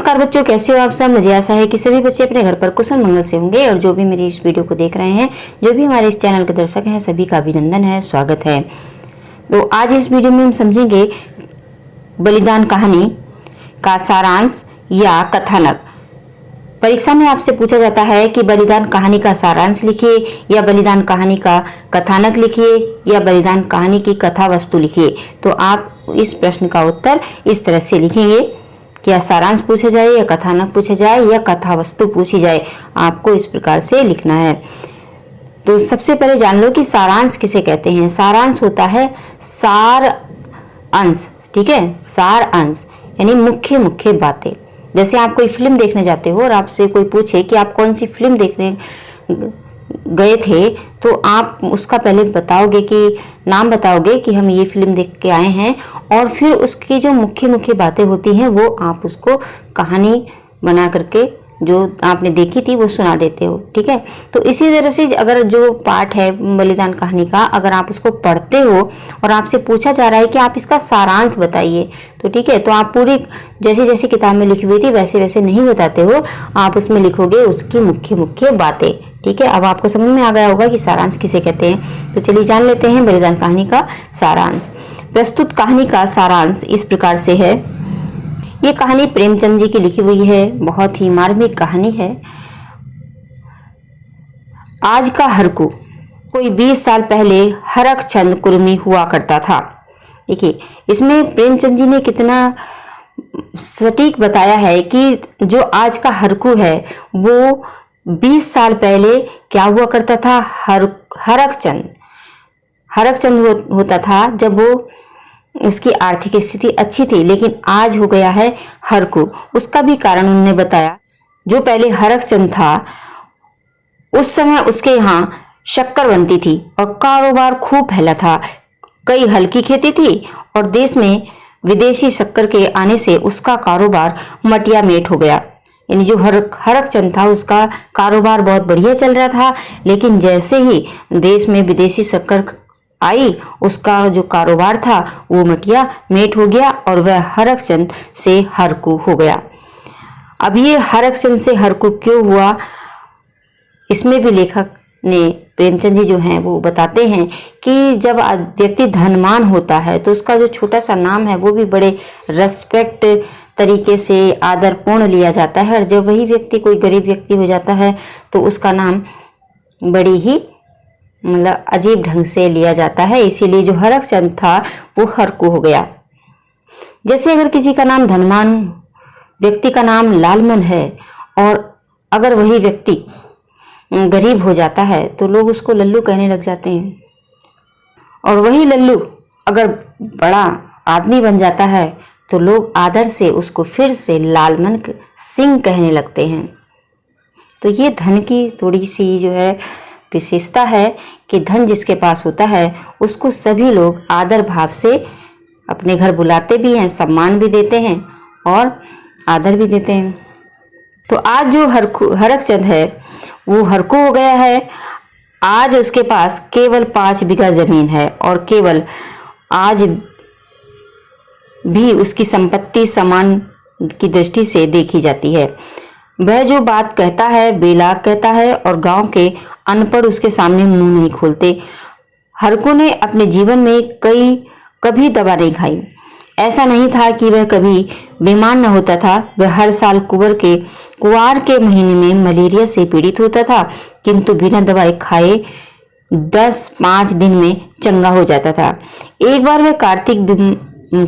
नमस्कार बच्चों, कैसे हो आप सब। मुझे आशा है कि सभी बच्चे अपने घर पर कुशल मंगल से होंगे। और जो भी मेरी इस वीडियो को देख रहे हैं, जो भी हमारे इस चैनल के दर्शक हैं, सभी का अभिनंदन है, स्वागत है। तो आज इस वीडियो में हम समझेंगे बलिदान कहानी का सारांश या कथानक। परीक्षा में आपसे पूछा जाता है कि बलिदान कहानी का सारांश लिखिए, या बलिदान कहानी का कथानक लिखिए, या बलिदान कहानी की कथा वस्तु लिखिए। तो आप इस प्रश्न का उत्तर इस तरह से लिखेंगे, क्या सारांश पूछा जाए, या कथानक पूछा जाए, या कथा वस्तु पूछी जाए। आपको इस प्रकार से लिखना है। तो सबसे पहले जान लो कि सारांश किसे कहते हैं। सारांश होता है सार अंश, ठीक है, सार अंश यानी मुख्य मुख्य बातें। जैसे आप कोई फिल्म देखने जाते हो और आपसे कोई पूछे कि आप कौन सी फिल्म देखने गए थे, तो आप उसका पहले बताओगे कि नाम बताओगे कि हम ये फिल्म देख के आए हैं, और फिर उसकी जो मुख्य मुख्य बातें होती हैं वो आप उसको कहानी बना करके जो आपने देखी थी वो सुना देते हो, ठीक है। तो इसी तरह से अगर जो पार्ट है बलिदान कहानी का, अगर आप उसको पढ़ते हो और आपसे पूछा जा रहा है कि आप इसका सारांश बताइए, तो ठीक है, तो आप पूरी जैसे जैसे किताब में लिखी हुई थी वैसे वैसे नहीं बताते हो, आप उसमें लिखोगे उसकी मुख्य मुख्य बातें, ठीक है। अब आपको समझ में आ गया होगा कि सारांश किसे कहते हैं। तो चलिए जान लेते हैं बलिदान कहानी का सारांश। प्रस्तुत कहानी का सारांश इस प्रकार से है। ये कहानी प्रेमचंद जी की लिखी हुई है, बहुत ही मार्मिक कहानी है। आज का हरकू। कोई 20 साल पहले हरकचंद कुर्मी हुआ करता था। देखिए इसमें प्रेमचंद जी ने कितना सटीक बताया है कि जो आज का हरकू है वो 20 साल पहले क्या हुआ करता था। हरकचंद होता था जब वो उसकी आर्थिक स्थिति अच्छी थी, लेकिन आज हो गया है हरकू। उसका भी कारण उन्होंने बताया। जो पहले हरकचंद था उस समय उसके यहाँ शक्कर बनती थी और कारोबार खूब फैला था। कई हल्की खेती थी और देश में विदेशी शक्कर के आने से उसका कारोबार मटिया मेट हो गया। यानी जो हरकचंद था उसका कारोबार बहुत बढ़िया चल रहा था, लेकिन जैसे ही देश में विदेशी शक्कर आई उसका जो कारोबार था वो मटिया मेट हो गया और वह हरकचंद से हरकू हो गया। अब ये हरकचंद से हरकू क्यों हुआ, इसमें भी लेखक ने प्रेमचंद जी जो हैं वो बताते हैं कि जब व्यक्ति धनवान होता है तो उसका जो छोटा सा नाम है वो भी बड़े रेस्पेक्ट तरीके से आदरपूर्ण लिया जाता है, और जब वही व्यक्ति कोई गरीब व्यक्ति हो जाता है तो उसका नाम बड़ी ही मतलब अजीब ढंग से लिया जाता है। इसीलिए जो हरकचंद था वो हरकू हो गया। जैसे अगर किसी का नाम धनवान व्यक्ति का नाम लालमन है और अगर वही व्यक्ति गरीब हो जाता है तो लोग उसको लल्लू कहने लग जाते हैं, और वही लल्लू अगर बड़ा आदमी बन जाता है तो लोग आदर से उसको फिर से लालमन सिंह कहने लगते हैं। तो ये धन की थोड़ी सी जो है विशेषता है कि धन जिसके पास होता है उसको सभी लोग आदर भाव से अपने घर बुलाते भी हैं, सम्मान भी देते हैं और आदर भी देते हैं। तो आज जो हरकचंद है वो हरकू हो गया है। आज उसके पास केवल 5 बीघा जमीन है और केवल आज भी उसकी संपत्ति समान की दृष्टि से देखी जाती है। वह जो बात कहता है बेलाग कहता है और गांव के अनपढ़ उसके सामने मुंह नहीं खोलते। हरकू ने अपने जीवन में कभी दवा नहीं खाई। ऐसा नहीं था कि वह कभी बीमार न होता था। वह हर साल कुवार के महीने में मलेरिया से पीड़ित होता था, किंतु बिना दवाई खाए 10-5 दिन में चंगा हो जाता था। एक बार वह कार्तिक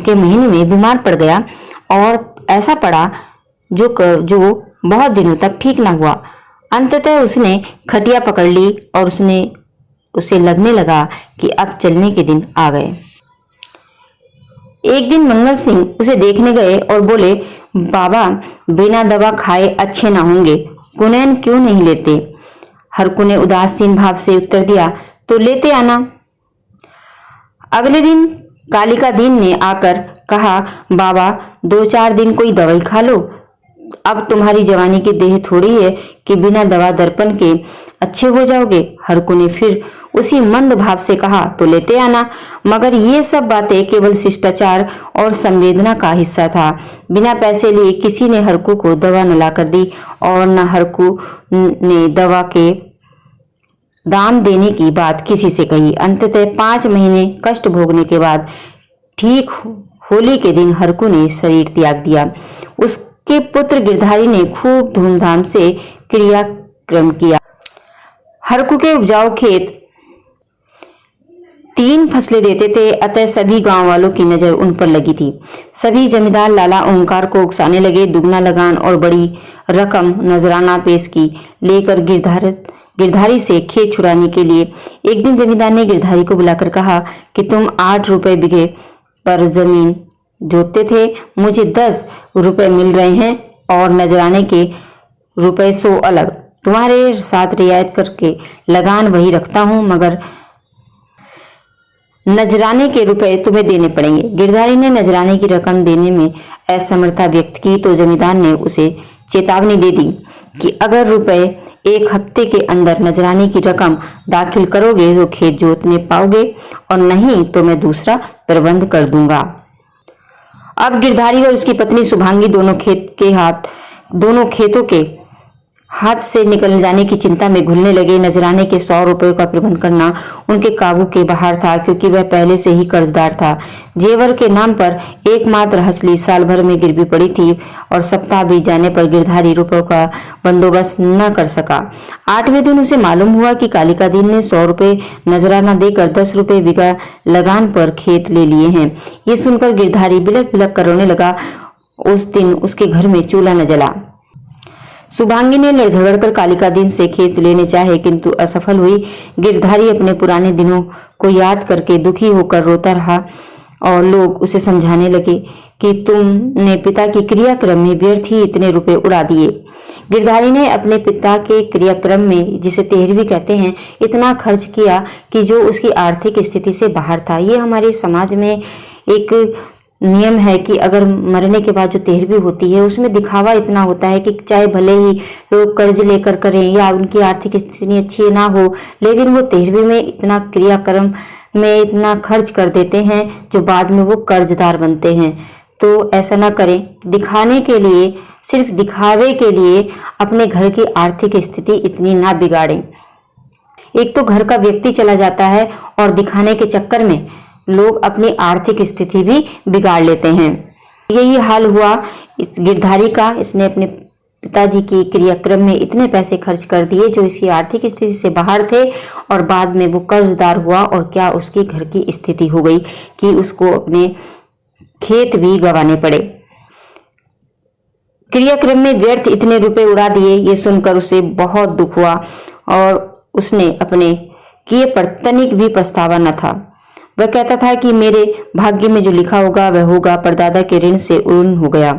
के महीने में बीमार पड़ गया और ऐसा पड़ा जो बहुत दिनों तक ठीक ना हुआ। अंततः उसने खटिया पकड़ ली और उसे लगने लगा कि अब चलने के दिन आ गए। एक दिन मंगल सिंह उसे देखने गए और बोले, बाबा बिना दवा खाए अच्छे ना होंगे, कुनैन क्यों नहीं लेते। हरकू ने उदासीन भाव से उत्तर दिया, तो लेते आना। अगले दिन कालिका दीन ने आकर कहा, बाबा 2-4 दिन कोई दवाई खा लो। अब तुम्हारी जवानी की देह थोड़ी है कि बिना दवा दर्पण के अच्छे हो जाओगे। हरकू ने फिर उसी मंद भाव से कहा, तो लेते आना। मगर ये सब बातें केवल शिष्टाचार और संवेदना का हिस्सा था। बिना पैसे लिए किसी ने हरकू को दवा न लाकर दी और न हरकू ने दवा के दाम देने की बात किसी से कही। अंततः 5 महीने कष्ट भोगने के बाद ठीक होली के दिन हरकू ने शरीर त्याग दिया। उसके पुत्र गिरधारी ने खूब धूमधाम से क्रियाक्रम किया। हरकू के उपजाऊ खेत 3 फसलें देते थे, अतः सभी गांव वालों की नजर उन पर लगी थी। सभी जमींदार लाला ओंकार को उकसाने लगे। दुगना लगान और बड़ी रकम नजराना पेश की लेकर गिरधारी से खेत छुड़ाने के लिए एक दिन जमींदार ने गिरधारी को बुलाकर कहा कि तुम 8 रुपए बीघे पर जमीन जोतते थे, मुझे 10 रुपए मिल रहे हैं और नजराने के रुपए 100 अलग। तुम्हारे साथ रियायत करके लगान वही रखता हूं, मगर नजराने के रुपए तुम्हें देने पड़ेंगे। गिरधारी ने नजराने की रकम देने में असमर्थता व्यक्त की तो जमींदार ने उसे चेतावनी दे दी कि अगर रुपए 1 हफ्ते के अंदर नजराने की रकम दाखिल करोगे तो खेत जोतने पाओगे और नहीं तो मैं दूसरा प्रबंध कर दूंगा। अब गिरधारी और उसकी पत्नी शुभांगी दोनों खेतों के हाथ से निकल जाने की चिंता में घुलने लगे। नजराने के 100 रुपयों का प्रबंध करना उनके काबू के बाहर था, क्योंकि वह पहले से ही कर्जदार था। जेवर के नाम पर एकमात्र हसली साल भर में गिरवी पड़ी थी और सप्ताह बीत जाने पर गिरधारी रुपयों का बंदोबस्त न कर सका। 8वें दिन उसे मालूम हुआ कि कालिका दीन ने 100 रुपये नजराना देकर 10 रुपये बीघा लगान पर खेत ले लिए हैं। ये सुनकर गिरधारी बिलक बिलक कर रोने लगा। उस दिन उसके घर में चूल्हा न जला। शुभांगी ने लड़झगड़कर कालिका दीन से खेत लेने चाहे, किंतु असफल हुई। गिरधारी अपने पुराने दिनों को याद करके दुखी होकर रोता रहा और लोग उसे समझाने लगे कि तुमने पिता की क्रियाक्रम में व्यर्थ ही इतने रुपए उड़ा दिए। गिरधारी ने अपने पिता के क्रियाक्रम में, जिसे तेहरवी कहते हैं, इतना खर्च किया कि जो उसकी आर्थिक स्थिति से बाहर था। ये हमारे समाज में एक नियम है कि अगर मरने के बाद जो तेहरवी होती है उसमें दिखावा इतना होता है कि चाहे भले ही लोग कर्ज लेकर करें या उनकी आर्थिक स्थिति अच्छी ना हो, लेकिन वो तेहरवी में इतना क्रियाक्रम में इतना खर्च कर देते हैं जो बाद में वो कर्जदार बनते हैं। तो ऐसा ना करें। दिखाने के लिए, सिर्फ दिखावे के लिए अपने घर की आर्थिक स्थिति इतनी ना बिगाड़ें। एक तो घर का व्यक्ति चला जाता है और दिखाने के चक्कर में लोग अपनी आर्थिक स्थिति भी बिगाड़ लेते हैं। यही हाल हुआ इस गिरधारी का। इसने अपने पिताजी की क्रियाक्रम में इतने पैसे खर्च कर दिए जो इसकी आर्थिक स्थिति से बाहर थे और बाद में वो कर्जदार हुआ और क्या उसकी घर की स्थिति हो गई कि उसको अपने खेत भी गंवाने पड़े। क्रियाक्रम में व्यर्थ इतने रुपए उड़ा दिए, ये सुनकर उसे बहुत दुख हुआ और उसने अपने किए पर तनिक भी पछतावा न था। वह कहता था कि मेरे भाग्य में जो लिखा होगा वह होगा। परदादा के ऋण से ऊर्ण हो गया।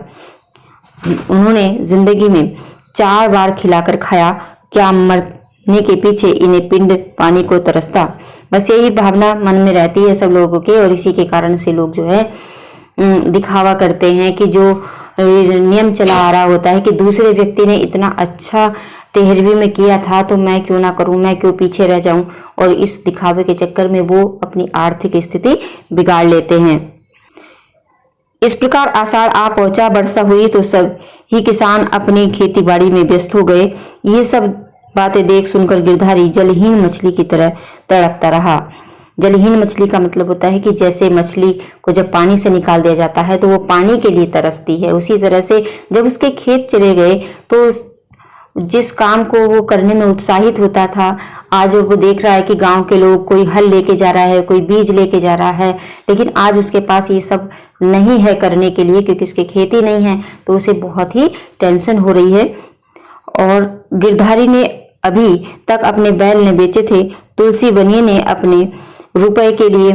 उन्होंने जिंदगी में 4 बार खिलाकर खाया, क्या मरने के पीछे इन्हें पिंड पानी को तरसता। बस यही भावना मन में रहती है सब लोगों के और इसी के कारण से लोग जो है दिखावा करते हैं कि जो नियम चला आ रहा होता है कि दूसरे व्यक्ति ने इतना अच्छा तेहरवी में किया था तो मैं क्यों ना करूं, मैं क्यों पीछे रह जाऊं, और इस दिखावे के चक्कर में वो अपनी आर्थिक स्थिति बिगाड़ लेते हैं। इस प्रकार आषाढ़ आ पहुंचा, वर्षा हुई तो सब ही किसान अपनी खेती बाड़ी में व्यस्त हो गए। ये सब बातें देख सुनकर गिरधारी जलहीन मछली की तरह तड़पता रहा। जलहीन मछली का मतलब होता है कि जैसे मछली को जब पानी से निकाल दिया जाता है तो वो पानी के लिए तरसती है, उसी तरह से जब उसके खेत चले गए तो जिस काम को वो करने में उत्साहित होता था, आज वो देख रहा है कि गांव के लोग कोई हल लेके जा रहा है, कोई बीज लेके जा रहा है, लेकिन आज उसके पास ये सब नहीं है करने के लिए क्योंकि उसके खेती नहीं है, तो उसे बहुत ही टेंशन हो रही है। और गिरधारी ने अभी तक अपने बैल ने बेचे थे। तुलसी बनिए ने अपने रुपए के लिए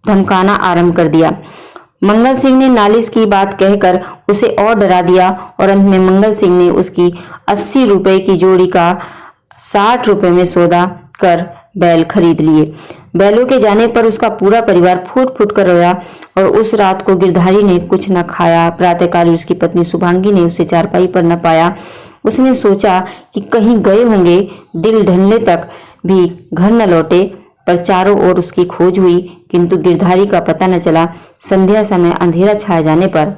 धमकाना आरंभ कर दिया। मंगल सिंह ने नालिश की बात कहकर उसे और डरा दिया और अंत में मंगल सिंह ने उसकी 80 रुपए की जोड़ी का 60 रुपए में सौदा कर बैल खरीद लिए। बैलों के जाने पर उसका पूरा परिवार फूट फूट कर रोया और उस रात को गिरधारी ने कुछ न खाया। प्रातःकाल उसकी पत्नी शुभांगी ने उसे चारपाई पर न पाया। उसने सोचा कि कहीं गए होंगे। दिल ढलने तक भी घर न लौटे, पर चारों ओर उसकी खोज हुई किंतु गिरधारी का पता न चला। संध्या समय अंधेरा छा जाने पर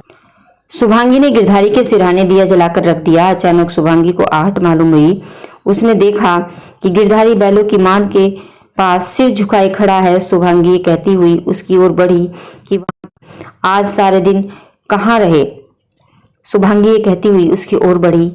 शुभांगी ने गिरधारी के सिरहाने दिया जलाकर रख दिया। अचानक शुभांगी को आहट मालूम हुई। उसने देखा कि गिरधारी बैलों की मान के पास सिर झुकाए खड़ा है। शुभांगी कहती हुई उसकी ओर बढ़ी कि आज सारे दिन कहाँ रहे। शुभांगी कहती हुई उसकी ओर बढ़ी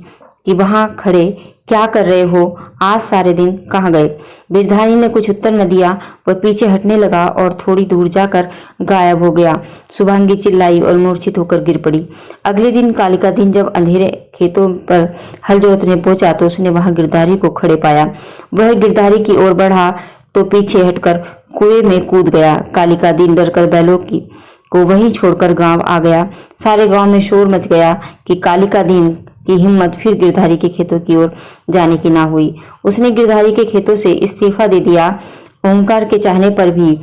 कि वहां खड़े क्या कर रहे हो, आज सारे दिन कहाँ गए। गिरधारी ने कुछ उत्तर न दिया। वह पीछे हटने लगा और थोड़ी दूर जाकर गायब हो गया। शुभांगी चिल्लाई और मूर्छित होकर गिर पड़ी। अगले दिन कालिका दिन जब अंधेरे खेतों पर हल जोतने पहुंचा तो उसने वहां गिरधारी को खड़े पाया। वह गिरधारी की ओर बढ़ा तो पीछे हटकर कुएं में कूद गया। कालिका दिन डरकर बैलों को वहीं छोड़कर गांव आ गया। सारे गांव में शोर मच गया कि कालिका दिन की हिम्मत फिर गिरधारी के खेतों की ओर जाने की ना हुई। उसने गिरधारी के खेतों से इस्तीफा दे दिया। ओंकार के चाहने पर भी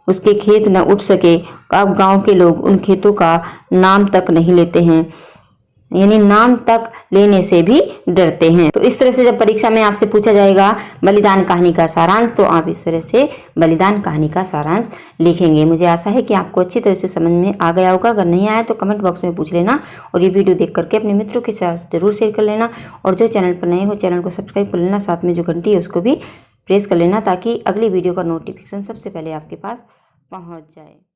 उसके खेत न उठ सके। अब गांव के लोग उन खेतों का नाम तक नहीं लेते हैं, यानी नाम तक लेने से भी डरते हैं। तो इस तरह से जब परीक्षा में आपसे पूछा जाएगा बलिदान कहानी का सारांश, तो आप इस तरह से बलिदान कहानी का सारांश लिखेंगे। मुझे आशा है कि आपको अच्छी तरह से समझ में आ गया होगा। अगर नहीं आया तो कमेंट बॉक्स में पूछ लेना और ये वीडियो देख करके अपने मित्रों के साथ जरूर शेयर कर लेना। और जो चैनल पर नए हो चैनल को सब्सक्राइब कर लेना, साथ में जो घंटी है उसको भी प्रेस कर लेना ताकि अगली वीडियो का नोटिफिकेशन सबसे पहले आपके पास पहुँच जाए।